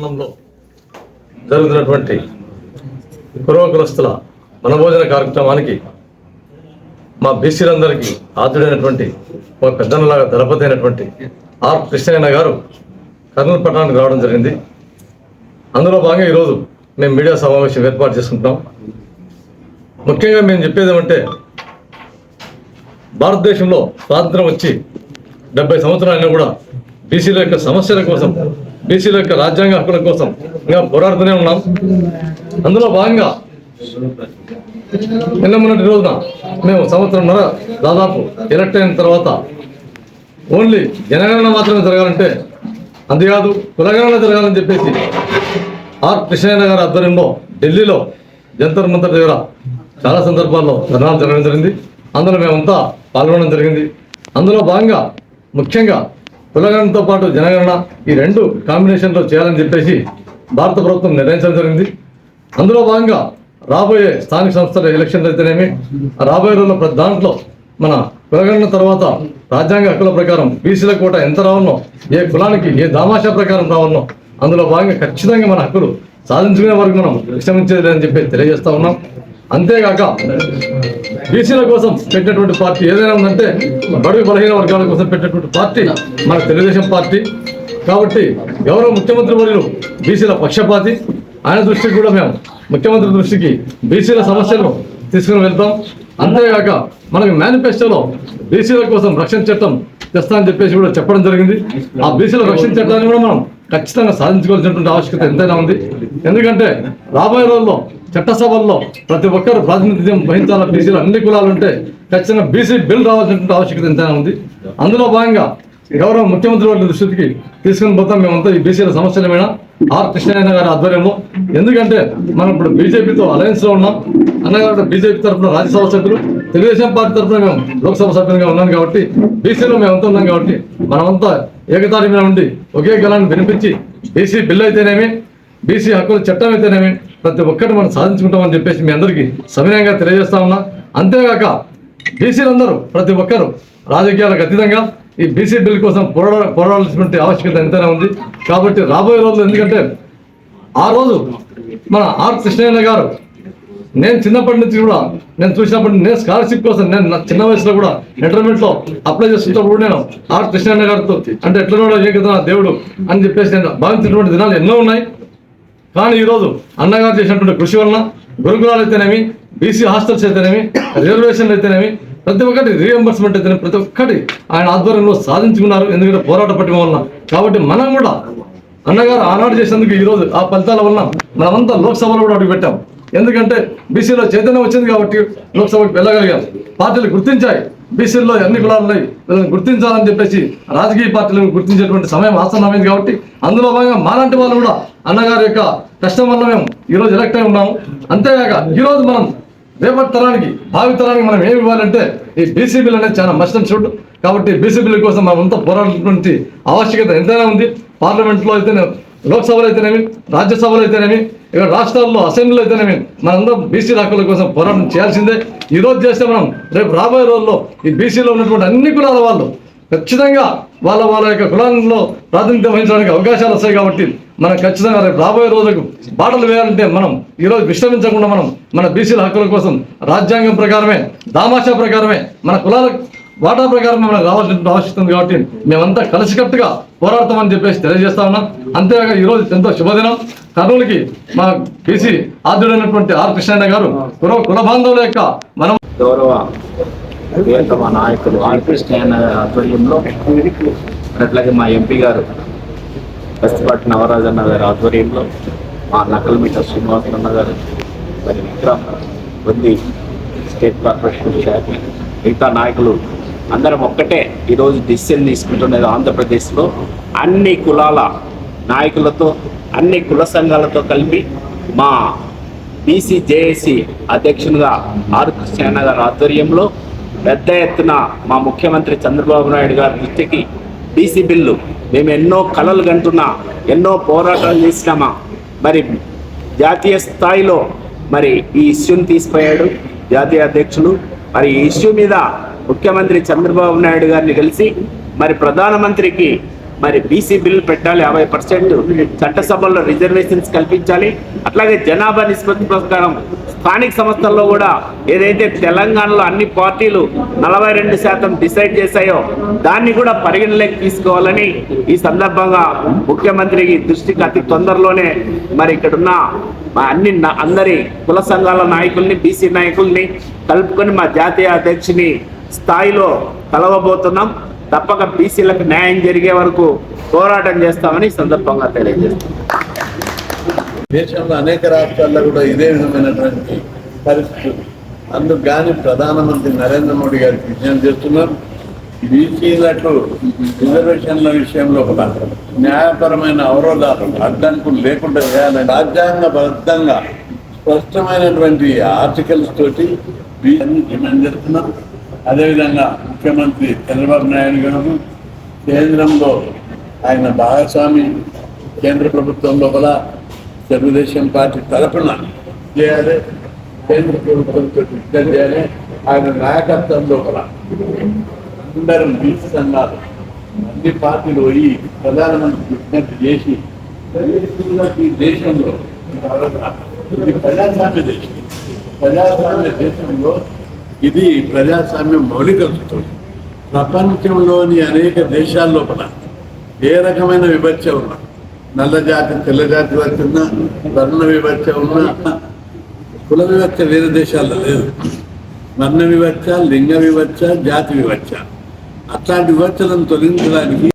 పట్టణంలో జరుగుతున్నటువంటి కులస్తుల వనభోజన కార్యక్రమానికి మా బీసీలందరికీ ఆద్యుడైనటువంటి ఒక పెద్దన్నలాగా దళపతి అయినటువంటి ఆర్ కృష్ణయ్య గారు కర్నూలు పట్టణానికి రావడం జరిగింది. అందులో భాగంగా ఈరోజు మేము మీడియా సమావేశం ఏర్పాటు చేసుకుంటున్నాం. ముఖ్యంగా మేము చెప్పేది ఏమంటే, భారతదేశంలో స్వాతంత్రం వచ్చి 70 సంవత్సరాలైనా కూడా బీసీల యొక్క సమస్యల కోసం, బీసీల యొక్క రాజ్యాంగ హక్కుల కోసం ఇంకా పోరాడుతూనే ఉన్నాం. అందులో భాగంగా నిన్న మొన్నటి రోజున మేము సంవత్సరంన్నర దాదాపు ఎలక్ట్ అయిన తర్వాత ఓన్లీ జనగణన మాత్రమే జరగాలంటే, అంతేకాదు కులగణన జరగాలని చెప్పేసి ఆర్ కృష్ణయ్య గారి ఆధ్వర్యంలో ఢిల్లీలో జంతర్ మంతర్ దగ్గర చాలా సందర్భాల్లో ధర్నాలు జరగడం జరిగింది. అందులో మేమంతా పాల్గొనడం జరిగింది. అందులో భాగంగా ముఖ్యంగా కులగణనతో పాటు జనగణన ఈ రెండు కాంబినేషన్లో చేయాలని చెప్పేసి భారత ప్రభుత్వం నిర్ణయించడం జరిగింది. అందులో భాగంగా రాబోయే స్థానిక సంస్థల ఎలక్షన్లు అయితేనేమి, రాబోయే రోజుల్లో ప్రతి దాంట్లో మన కులగణన తర్వాత రాజ్యాంగ హక్కుల ప్రకారం బీసీల కోట ఎంత రావాలనో, ఏ కులానికి ఏ దామాషా ప్రకారం రావాలనో అందులో భాగంగా ఖచ్చితంగా మన హక్కులు సాధించుకునే వరకు మనం విషమించేది లేదని చెప్పి తెలియజేస్తా ఉన్నాం. అంతేగాక బీసీల కోసం పెట్టినటువంటి పార్టీ ఏదైనా ఉందంటే బడుగు బలహీన వర్గాల కోసం పెట్టినటువంటి పార్టీ మన తెలుగుదేశం పార్టీ. కాబట్టి గౌరవ ముఖ్యమంత్రి వర్యులు బీసీల పక్షపాతి. ఆయన దృష్టికి కూడా మేము ముఖ్యమంత్రి దృష్టికి బీసీల సమస్యలను తీసుకుని వెళ్తాం. అంతేగాక మనకి మేనిఫెస్టోలో బీసీల కోసం రక్షణ చట్టం తెస్తామని చెప్పేసి కూడా చెప్పడం జరిగింది. ఆ బీసీల రక్షణ చట్టాన్ని కూడా మనం ఖచ్చితంగా సాధించుకోవాల్సినటువంటి ఆవశ్యకత ఎంతైనా ఉంది. ఎందుకంటే రాబోయే రోజుల్లో చట్టసభల్లో ప్రతి ఒక్కరు ప్రాతినిధ్యం వహించాల బీసీలు అన్ని కులాలు ఉంటే ఖచ్చితంగా బీసీ బిల్ రావాల్సినటువంటి ఆవశ్యకత ఎంతైనా ఉంది. అందులో భాగంగా గౌరవ ముఖ్యమంత్రి వారి దృష్టికి తీసుకుని పోతాం మేమంతా ఈ బీసీల సమస్యలమైన ఆర్ కృష్ణయ్య గారి ఆధ్వర్యంలో. ఎందుకంటే మనం ఇప్పుడు బీజేపీతో అలయన్స్లో ఉన్నాం. అన్నగారు బీజేపీ తరఫున రాజ్యసభ సభ్యులు, తెలుగుదేశం పార్టీ తరఫున మేము లోక్సభ సభ్యులుగా ఉన్నాం. కాబట్టి బీసీలో మేమంతా ఉన్నాం. కాబట్టి మనమంతా ఏకతాటి మీద ఉండి ఒకే గలాన్ని వినిపించి బీసీ బిల్లు అయితేనేమి, బీసీ హక్కుల చట్టం అయితేనేమి ప్రతి ఒక్కటి మనం సాధించుకుంటామని చెప్పేసి మీ అందరికీ సవినయంగా తెలియజేస్తా ఉన్నా. అంతేగాక బీసీలందరూ ప్రతి ఒక్కరు రాజకీయాలకు అతీతంగా ఈ బీసీ బిల్ కోసం పోరాడాల్సినటువంటి ఆవశ్యకత ఎంతైనా ఉంది. కాబట్టి రాబోయే రోజులు, ఎందుకంటే ఆ రోజు మన ఆర్ కృష్ణయ్య గారు, నేను చిన్నప్పటి నుంచి కూడా నేను చూసినప్పటి నేను స్కాలర్షిప్ కోసం నేను నా చిన్న వయసులో కూడా ఇంటర్మీడియట్లో అప్లై చేస్తున్నప్పుడు నేను ఆర్ కృష్ణయ్య గారితో అంటే ఎట్లా ఏకదా దేవుడు అని చెప్పేసి నేను భావించినటువంటి దినాలు ఎన్నో ఉన్నాయి. కానీ ఈరోజు అన్నగారు చేసినటువంటి కృషి వలన గురుకులాలు అయితేనేమి, బీసీ హాస్టల్స్ అయితేనేమి, రిజర్వేషన్లు అయితేనేమి, ప్రతి ఒక్కటి రీఎంబర్స్మెంట్ అయితేనే ప్రతి ఒక్కటి ఆయన ఆధ్వర్యంలో సాధించుకున్నారు. ఎందుకంటే పోరాట పట్టిమ వలన. కాబట్టి మనం కూడా అన్నగారు ఆనాడు చేసేందుకు ఈరోజు ఆ ఫలితాల వలన మనమంతా లోక్సభలో కూడా అడుగు పెట్టాం. ఎందుకంటే బీసీలో చైతన్యం వచ్చింది కాబట్టి లోక్సభకు వెళ్ళగలిగాం. పార్టీలు గుర్తించాయి, బీసీల్లో అన్ని కులాలు ఉన్నాయి, వీళ్ళని గుర్తించాలని చెప్పేసి రాజకీయ పార్టీలను గుర్తించేటువంటి సమయం ఆసన్నమైంది. కాబట్టి అందులో భాగంగా మాలాంటి వాళ్ళు కూడా అన్నగారి యొక్క కష్టం వల్ల మేము ఈరోజు ఎలక్ట్ అయి ఉన్నాము. అంతేగాక ఈరోజు మనం రేపటి తరానికి, భావి తరానికి మనం ఏమి ఇవ్వాలంటే ఈ బీసీ బిల్ అనేది చాలా మస్ట్ అండ్ షుడ్. కాబట్టి బీసీ బిల్ కోసం మనం అంతా పోరాడుతున్నటువంటి ఆవశ్యకత ఎంతైనా ఉంది. పార్లమెంట్లో అయితేనే, లోక్సభలో అయితేనేమి, రాజ్యసభలో అయితేనేమి, ఇక్కడ రాష్ట్రాల్లో అసెంబ్లీలో అయితేనేమి మనందరం బీసీ హక్కుల కోసం పోరాటం చేయాల్సిందే. ఈరోజు చేస్తే మనం రేపు రాబోయే రోజుల్లో ఈ బీసీలో ఉన్నటువంటి అన్ని కులాల వాళ్ళు ఖచ్చితంగా వాళ్ళ యొక్క కులాల్లో ప్రాతినిధ్యం వహించడానికి అవకాశాలు వస్తాయి. కాబట్టి మనం ఖచ్చితంగా రేపు రాబోయే రోజులకు బాటలు వేయాలంటే మనం ఈరోజు విశ్రమించకుండా మనం మన బీసీల హక్కుల కోసం రాజ్యాంగం ప్రకారమే, దామాషా ప్రకారమే, మన కులాల వాటా ప్రకారమే మనకు రావాల్సిన ఆవశ్యకత ఉంది. కాబట్టి మేమంతా కలిసికట్టుగా పోరాడతామని చెప్పేసి తెలియజేస్తా ఉన్నాం. అంతేగాక ఈరోజు ఎంతో శుభదినం. కర్నూలుకి మా బీసీ ఆద్యుడైనటువంటి ఆర్ కృష్ణయ్య గారు కుల బాంధవుల యొక్క మనం గౌరవ ప్రియతమ నాయకులు ఆర్ కృష్ణయ్య ఆధ్వర్యంలో, అట్లాగే మా ఎంపీ గారు బస్తిపాటి నవరాజన్న గారి ఆధ్వర్యంలో, మా నకల్మిట శ్రీనివాసన్న గారు, మరి విక్రమ్ బొంది స్టేట్ కార్పొరేషన్ చైర్మన్, మిగతా నాయకులు అందరం ఒక్కటే ఈరోజు డిసిషన్ తీసుకుంటున్నది. ఆంధ్రప్రదేశ్లో అన్ని కులాల నాయకులతో, అన్ని కుల సంఘాలతో కలిపి మా బీసీ జేఏసీ అధ్యక్షునిగా ఆర్ కృష్ణయ్య గారి ఆధ్వర్యంలో పెద్ద ఎత్తున మా ముఖ్యమంత్రి చంద్రబాబు నాయుడు గారి దృష్టికి బీసీ బిల్లు మేము ఎన్నో కలలు కంటున్నా, ఎన్నో పోరాటాలు చేసినామా, మరి జాతీయ స్థాయిలో మరి ఈ ఇష్యూని తీసిపోయాడు జాతీయ అధ్యక్షులు. మరి ఈ ఇష్యూ మీద ముఖ్యమంత్రి చంద్రబాబు నాయుడు గారిని కలిసి మరి ప్రధానమంత్రికి మరి బీసీ బిల్లు పెట్టాలి, 50% చట్టసభల్లో రిజర్వేషన్స్ కల్పించాలి. అట్లాగే జనాభా నిష్పత్తి ప్రకారం స్థానిక సంస్థల్లో కూడా ఏదైతే తెలంగాణలో అన్ని పార్టీలు 42% డిసైడ్ చేశాయో దాన్ని కూడా పరిగణలోకి తీసుకోవాలని ఈ సందర్భంగా ముఖ్యమంత్రికి దృష్టికి అతి తొందరలోనే మరి ఇక్కడున్న మా అందరి కుల సంఘాల నాయకుల్ని, బీసీ నాయకుల్ని కలుపుకొని మా జాతీయ అధ్యక్షుని స్థాయిలో కలవబోతున్నాం. తప్పక బీసీలకు న్యాయం జరిగే వరకు పోరాటం చేస్తామని ఈ సందర్భంగా తెలియజేస్తాం. దేశంలో అనేక రాష్ట్రాల్లో కూడా ఇదే విధమైనటువంటి పరిస్థితులు. అందుకు కానీ ప్రధానమంత్రి నరేంద్ర మోడీ గారికి విజ్ఞప్తి చేస్తున్నారు, బీసీలకు రిజర్వేషన్ల విషయంలో కూడా న్యాయపరమైన అవరోధాలు, అడ్డంకులు లేకుండా చేయాలని రాజ్యాంగబద్ధంగా స్పష్టమైనటువంటి ఆర్టికల్స్ తోటి బీసీని డిమాండ్ చేస్తున్నారు. అదేవిధంగా ముఖ్యమంత్రి చంద్రబాబు నాయుడు గారు కేంద్రంలో ఆయన భాగస్వామి, కేంద్ర ప్రభుత్వంలో కూడా తెలుగుదేశం పార్టీ తరఫున చేయాలి, కేంద్ర ప్రభుత్వంతో డిస్కస్ చేయాలి. ఆయన నాయకత్వంలో కూడా అందరం బీసీ సంఘాలు అన్ని పార్టీలు పోయి ప్రధానమంత్రి విజ్ఞప్తి చేసి ఈ దేశంలో ఇది ప్రజాస్వామ్య దేశం. ప్రజాస్వామ్య దేశంలో ఇది ప్రజాస్వామ్య మౌలిక సూత్రం. ప్రపంచంలోని అనేక దేశాల్లో కూడా ఏ రకమైన వివక్ష ఉన్నా, నల్ల జాతి తెల్ల జాతి వివక్ష ఉన్నా, వర్ణ వివక్ష ఉన్నా, కుల వివక్ష వేరే దేశాల్లో లేదు. వర్ణ వివక్ష, లింగ వివక్ష, జాతి వివక్ష, అట్లాంటి వివక్షలను తొలగించడానికి